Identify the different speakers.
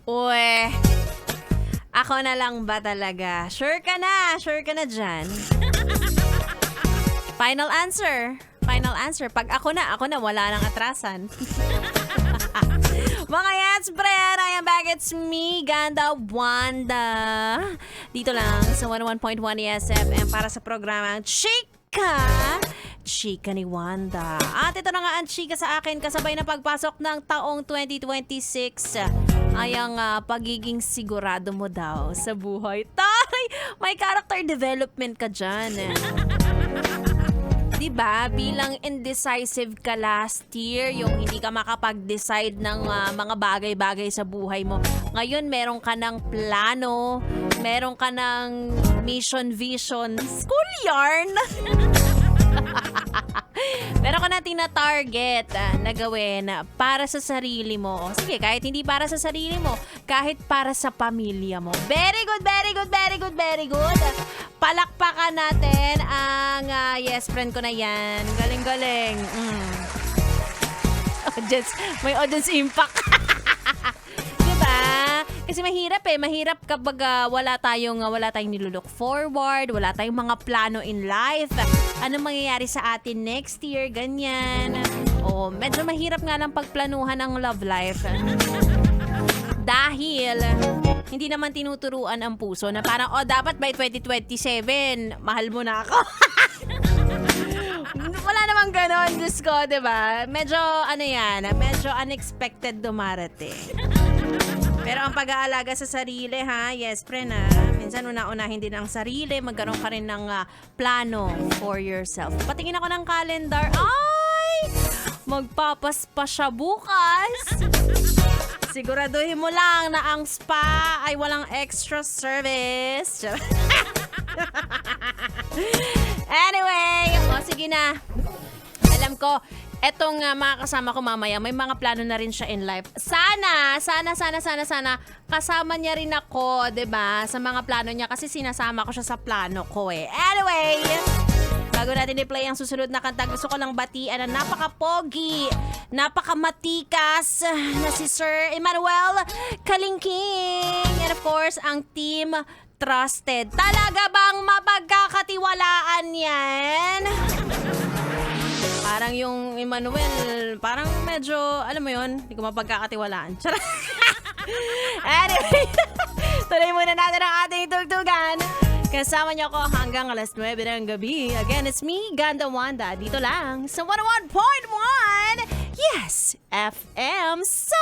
Speaker 1: Uy, ako na lang ba talaga? Sure ka na dyan. Final answer. Final answer. Pag ako na, wala nang atrasan. Mga yats, Bren, I am back. It's me, Ganda Wanda. Dito lang sa 101.1 ESFM para sa programang Chika ni Wanda. At ito na nga ang chika sa akin kasabay na pagpasok ng taong 2026 ay ang pagiging sigurado mo daw sa buhay. Tay! May character development ka dyan. Diba? Bilang indecisive ka last year, yung hindi ka makapag-decide ng mga bagay-bagay sa buhay mo. Ngayon, meron ka ng plano, meron ka ng mission, vision, school yarn. Meron ka na tina-target na gawin para sa sarili mo. O, sige, kahit hindi para sa sarili mo, kahit para sa pamilya mo. Very good, very good, very good, very good. Palakpakan natin ang yes friend ko na yan. Galing-galing. Audience, may audience impact. Diba? Kasi mahirap kapag wala tayong nilulook forward, wala tayong mga plano in life. Ano mangyayari sa atin next year, ganyan. O, medyo mahirap nga lang pagplanuhan ang love life. Dahil hindi naman tinuturuan ang puso na parang, dapat by 2027, mahal mo na ako. Wala namang ganon, Diyos ko, diba? Medyo, medyo unexpected dumarating. Pero ang pag-aalaga sa sarili, yes, friend, minsan una-unahin din ang sarili, magkaroon ka rin ng plano for yourself. Patingin ako ng calendar, ay! Magpapaspa siya bukas! Siguraduhin mo lang na ang spa ay walang extra service. Anyway, sige na. Alam ko, etong mga kasama ko mamaya, may mga plano na rin siya in life. Sana kasama niya rin ako, 'di ba? Sa mga plano niya kasi sinasama ko siya sa plano ko eh. Anyway, bago natin i-play ang susunod na kanta, gusto ko lang batian na napaka-pogi, napaka-matikas na si Sir Emmanuel Kalingking. And of course, ang team Trusted. Talaga bang mapagkakatiwalaan yan? Parang yung Emmanuel, parang medyo, alam mo yun, hindi ko mapagkakatiwalaan. Charot. Anyway, tuloy muna natin ang ating tugtugan. Kasama niyo ako hanggang alas 9 ng gabi. Again, it's me, Ganda Wanda. Dito lang sa 101.1 Yes FM. So